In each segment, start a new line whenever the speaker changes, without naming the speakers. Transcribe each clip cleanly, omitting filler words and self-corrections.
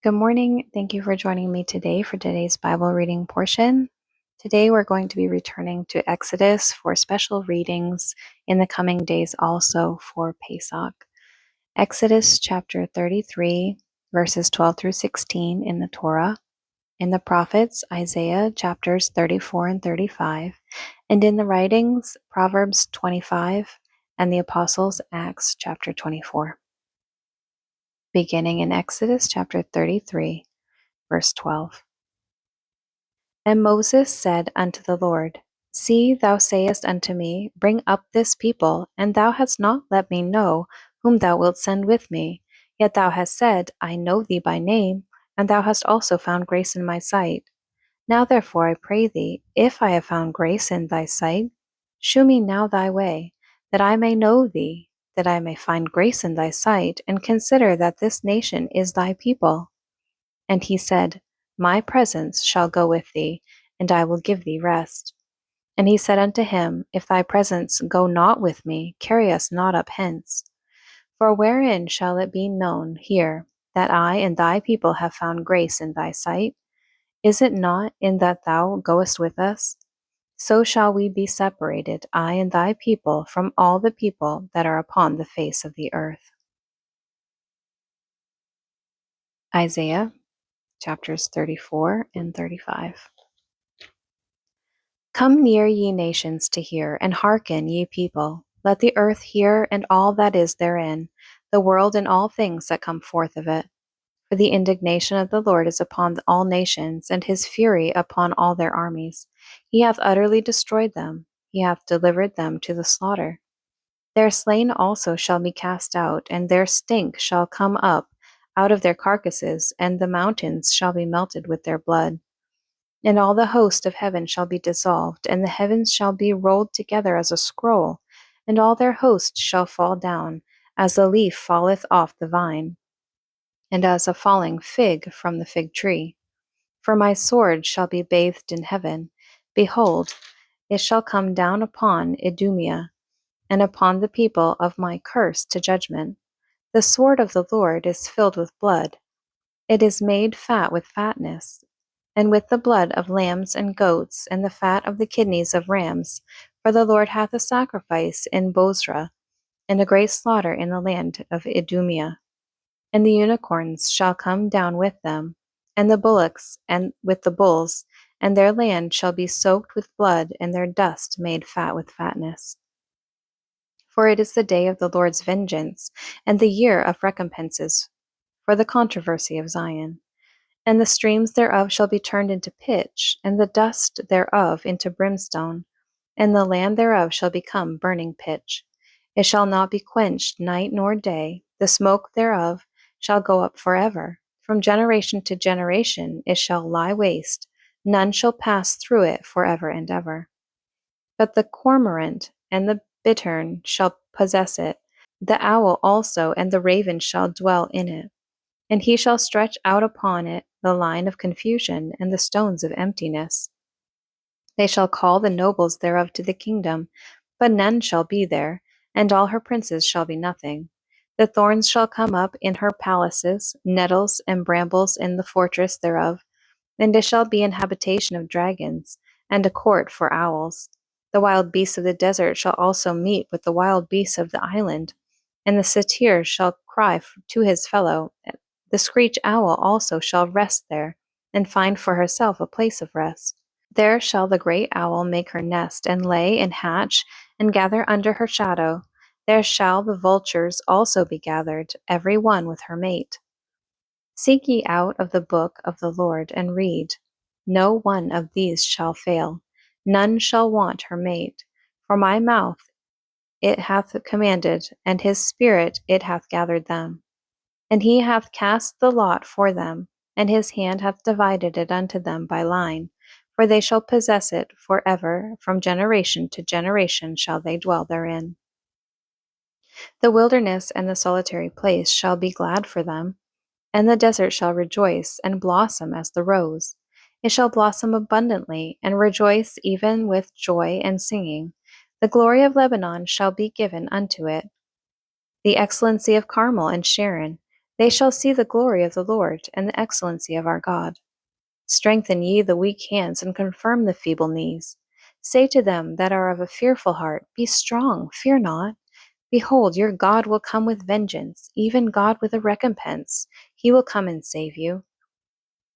Good morning. Thank you for joining me today for today's Bible reading portion. Today we're going to be returning to Exodus for special readings in the coming days also for Pesach. Exodus chapter 33, verses 12 through 16 in the Torah, in the prophets Isaiah chapters 34 and 35, and in the writings Proverbs 25 and the Apostles Acts chapter 24. Beginning in Exodus chapter 33, verse 12. And Moses said unto the Lord, See, thou sayest unto me, Bring up this people, and thou hast not let me know whom thou wilt send with me. Yet thou hast said, I know thee by name, and thou hast also found grace in my sight. Now therefore I pray thee, if I have found grace in thy sight, shew me now thy way, that I may know thee, that I may find grace in thy sight, and consider that this nation is thy people. And he said, My presence shall go with thee, and I will give thee rest. And he said unto him, If thy presence go not with me, carry us not up hence. For wherein shall it be known here that I and thy people have found grace in thy sight? Is it not in that thou goest with us? So shall we be separated, I and thy people, from all the people that are upon the face of the earth. Isaiah chapters 34 and 35. Come near, ye nations, to hear, and hearken, ye people. Let the earth hear, and all that is therein, the world and all things that come forth of it. For the indignation of the Lord is upon all nations, and his fury upon all their armies. He hath utterly destroyed them, he hath delivered them to the slaughter. Their slain also shall be cast out, and their stink shall come up out of their carcasses, and the mountains shall be melted with their blood. And all the host of heaven shall be dissolved, and the heavens shall be rolled together as a scroll, and all their hosts shall fall down, as the leaf falleth off the vine, and as a falling fig from the fig tree. For my sword shall be bathed in heaven. Behold, it shall come down upon Idumea, and upon the people of my curse to judgment. The sword of the Lord is filled with blood. It is made fat with fatness, and with the blood of lambs and goats, and the fat of the kidneys of rams. For the Lord hath a sacrifice in Bozrah, and a great slaughter in the land of Idumea. And the unicorns shall come down with them, and the bullocks and with the bulls, and their land shall be soaked with blood, and their dust made fat with fatness. For it is the day of the Lord's vengeance, and the year of recompenses for the controversy of Zion. And the streams thereof shall be turned into pitch, and the dust thereof into brimstone, and the land thereof shall become burning pitch. It shall not be quenched night nor day, the smoke thereof shall go up forever. From generation to generation it shall lie waste, none shall pass through it forever and ever. But the cormorant and the bittern shall possess it, the owl also and the raven shall dwell in it. And he shall stretch out upon it the line of confusion and the stones of emptiness. They shall call the nobles thereof to the kingdom, but none shall be there, and all her princes shall be nothing. The thorns shall come up in her palaces, nettles and brambles in the fortress thereof, and it shall be an habitation of dragons, and a court for owls. The wild beasts of the desert shall also meet with the wild beasts of the island, and the satyr shall cry to his fellow. The screech owl also shall rest there, and find for herself a place of rest. There shall the great owl make her nest, and lay and hatch, and gather under her shadow. There shall the vultures also be gathered, every one with her mate. Seek ye out of the book of the Lord, and read. No one of these shall fail, none shall want her mate. For my mouth it hath commanded, and his spirit it hath gathered them. And he hath cast the lot for them, and his hand hath divided it unto them by line. For they shall possess it for ever, from generation to generation shall they dwell therein. The wilderness and the solitary place shall be glad for them, and the desert shall rejoice and blossom as the rose. It shall blossom abundantly, and rejoice even with joy and singing. The glory of Lebanon shall be given unto it, the excellency of Carmel and Sharon. They shall see the glory of the Lord and the excellency of our God. Strengthen ye the weak hands and confirm the feeble knees. Say to them that are of a fearful heart, Be strong, fear not. Behold, your God will come with vengeance, even God with a recompense. He will come and save you.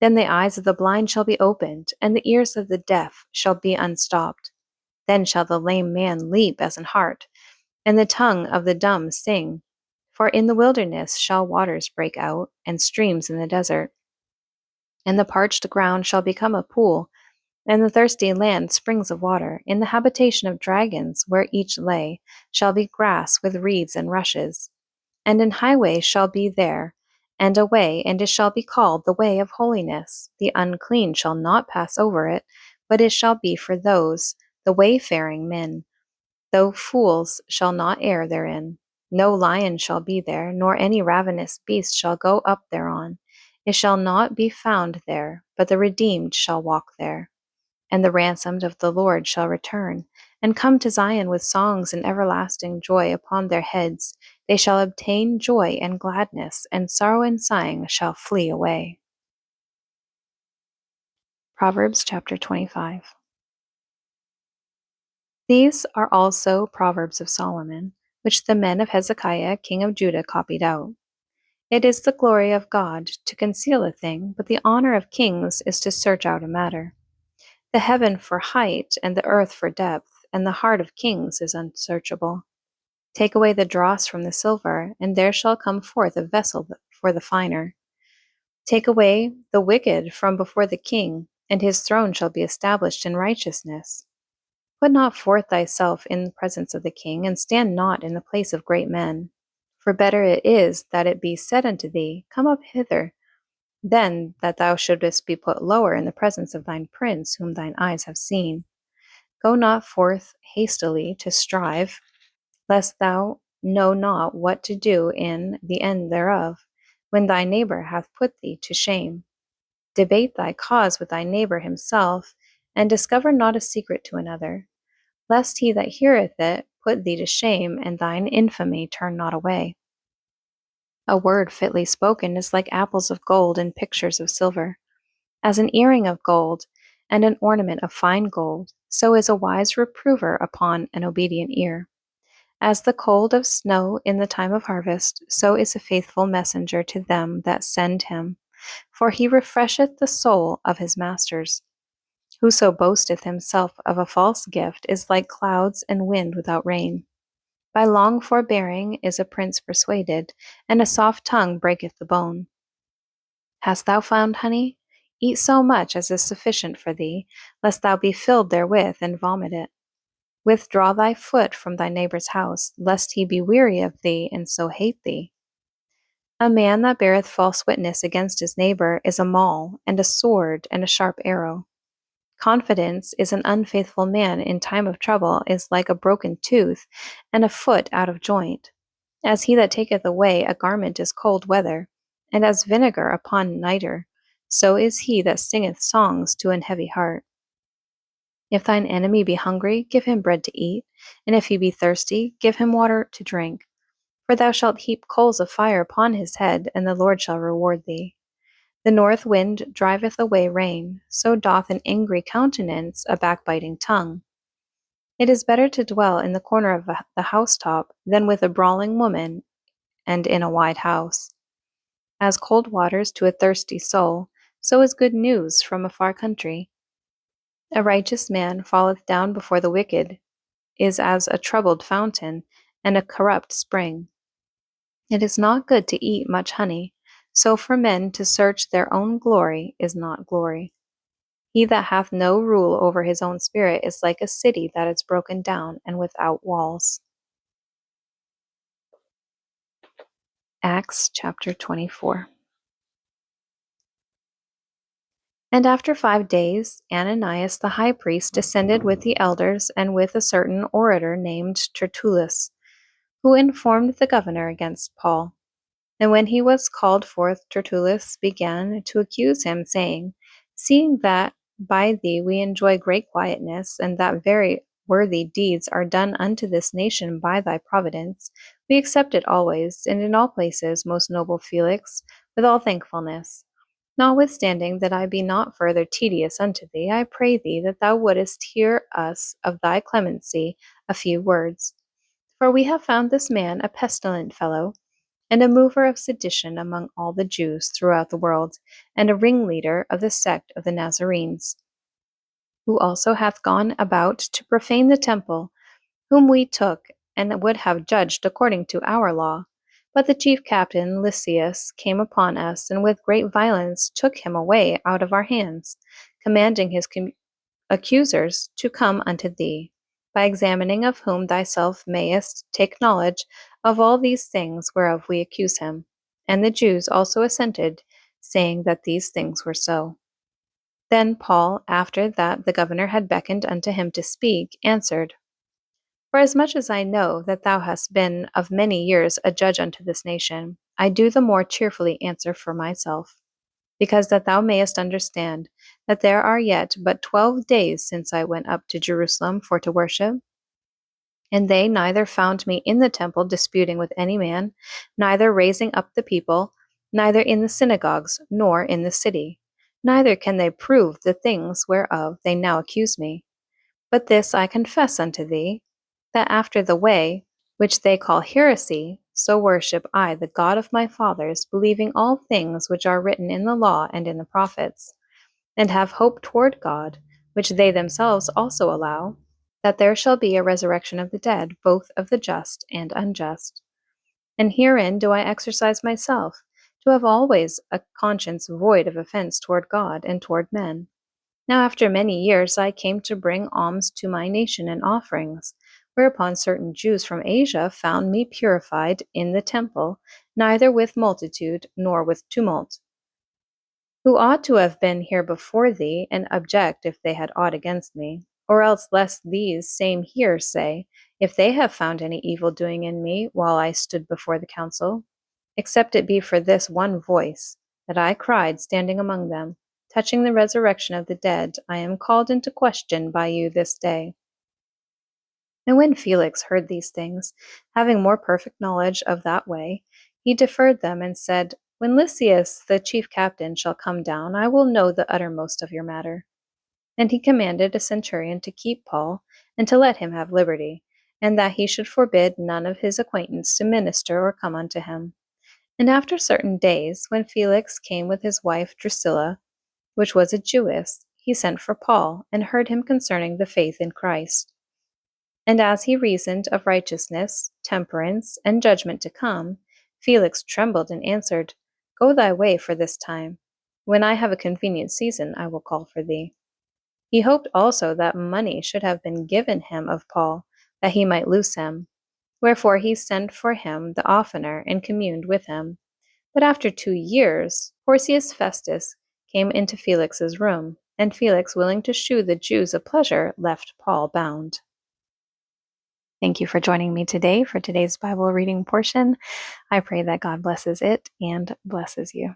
Then the eyes of the blind shall be opened, and the ears of the deaf shall be unstopped. Then shall the lame man leap as an hart, and the tongue of the dumb sing. For in the wilderness shall waters break out, and streams in the desert. And the parched ground shall become a pool, and the thirsty land springs of water. In the habitation of dragons, where each lay, shall be grass with reeds and rushes. And an highway shall be there, and a way, and it shall be called the way of holiness. The unclean shall not pass over it, but it shall be for those, the wayfaring men. Though fools shall not err therein. No lion shall be there, nor any ravenous beast shall go up thereon. It shall not be found there, but the redeemed shall walk there. And the ransomed of the Lord shall return, and come to Zion with songs and everlasting joy upon their heads. They shall obtain joy and gladness, and sorrow and sighing shall flee away. Proverbs chapter 25. These are also Proverbs of Solomon, which the men of Hezekiah king of Judah copied out. It is the glory of God to conceal a thing, but the honor of kings is to search out a matter. The heaven for height, and the earth for depth, and the heart of kings is unsearchable. Take away the dross from the silver, and there shall come forth a vessel for the finer. Take away the wicked from before the king, and his throne shall be established in righteousness. Put not forth thyself in the presence of the king, and stand not in the place of great men. For better it is that it be said unto thee, Come up hither, than that thou shouldest be put lower in the presence of thine prince, whom thine eyes have seen. Go not forth hastily to strive, lest thou know not what to do in the end thereof, when thy neighbor hath put thee to shame. Debate thy cause with thy neighbor himself, and discover not a secret to another, lest he that heareth it put thee to shame, and thine infamy turn not away. A word fitly spoken is like apples of gold and pictures of silver. As an earring of gold and an ornament of fine gold, so is a wise reprover upon an obedient ear. As the cold of snow in the time of harvest, so is a faithful messenger to them that send him, for he refresheth the soul of his masters. Whoso boasteth himself of a false gift is like clouds and wind without rain. By long forbearing is a prince persuaded, and a soft tongue breaketh the bone. Hast thou found honey? Eat so much as is sufficient for thee, lest thou be filled therewith and vomit it. Withdraw thy foot from thy neighbor's house, lest he be weary of thee, and so hate thee. A man that beareth false witness against his neighbor is a maul, and a sword, and a sharp arrow. Confidence is an unfaithful man in time of trouble is like a broken tooth, and a foot out of joint. As he that taketh away a garment is cold weather, and as vinegar upon nitre, so is he that singeth songs to an heavy heart. If thine enemy be hungry, give him bread to eat, and if he be thirsty, give him water to drink. For thou shalt heap coals of fire upon his head, and the Lord shall reward thee. The north wind driveth away rain, so doth an angry countenance a backbiting tongue. It is better to dwell in the corner of the housetop than with a brawling woman and in a wide house. As cold waters to a thirsty soul, so is good news from a far country. A righteous man falleth down before the wicked, is as a troubled fountain and a corrupt spring. It is not good to eat much honey, so for men to search their own glory is not glory. He that hath no rule over his own spirit is like a city that is broken down and without walls. Acts chapter 24. And after 5 days, Ananias the high priest descended with the elders and with a certain orator named Tertullus, who informed the governor against Paul. And when he was called forth, Tertullus began to accuse him, saying, Seeing that by thee we enjoy great quietness, and that very worthy deeds are done unto this nation by thy providence, We accept it always, and in all places, most noble Felix, with all thankfulness. Notwithstanding that I be not further tedious unto thee, I pray thee that thou wouldest hear us of thy clemency a few words. For we have found this man a pestilent fellow, and a mover of sedition among all the Jews throughout the world, and a ringleader of the sect of the Nazarenes, who also hath gone about to profane the temple, whom we took and would have judged according to our law. But the chief captain Lysias came upon us, and with great violence took him away out of our hands, commanding his accusers to come unto thee, by examining of whom thyself mayest take knowledge of all these things whereof we accuse him. And the Jews also assented, saying that these things were so. Then Paul, after that the governor had beckoned unto him to speak, answered, Forasmuch as I know that thou hast been of many years a judge unto this nation, I do the more cheerfully answer for myself, because that thou mayest understand that there are yet but 12 days since I went up to Jerusalem for to worship, and they neither found me in the temple disputing with any man, neither raising up the people, neither in the synagogues, nor in the city. Neither can they prove the things whereof they now accuse me. But this I confess unto thee, that after the way, which they call heresy, so worship I the God of my fathers, believing all things which are written in the law and in the prophets, and have hope toward God, which they themselves also allow, that there shall be a resurrection of the dead, both of the just and unjust. And herein do I exercise myself, to have always a conscience void of offense toward God and toward men. Now after many years I came to bring alms to my nation and offerings, whereupon certain Jews from Asia found me purified in the temple, neither with multitude nor with tumult, who ought to have been here before thee, and object if they had aught against me, or else lest these same here say, if they have found any evil doing in me while I stood before the council, except it be for this one voice, that I cried standing among them, touching the resurrection of the dead, I am called into question by you this day. And when Felix heard these things, having more perfect knowledge of that way, he deferred them, and said, When Lysias the chief captain shall come down, I will know the uttermost of your matter. And he commanded a centurion to keep Paul, and to let him have liberty, and that he should forbid none of his acquaintance to minister or come unto him. And after certain days, when Felix came with his wife Drusilla, which was a Jewess, he sent for Paul, and heard him concerning the faith in Christ. And as he reasoned of righteousness, temperance, and judgment to come, Felix trembled and answered, Go thy way for this time. When I have a convenient season, I will call for thee. He hoped also that money should have been given him of Paul, that he might loose him. Wherefore he sent for him the oftener, and communed with him. But after 2 years, Porcius Festus came into Felix's room, and Felix, willing to shew the Jews a pleasure, left Paul bound. Thank you for joining me today for today's Bible reading portion. I pray that God blesses it and blesses you.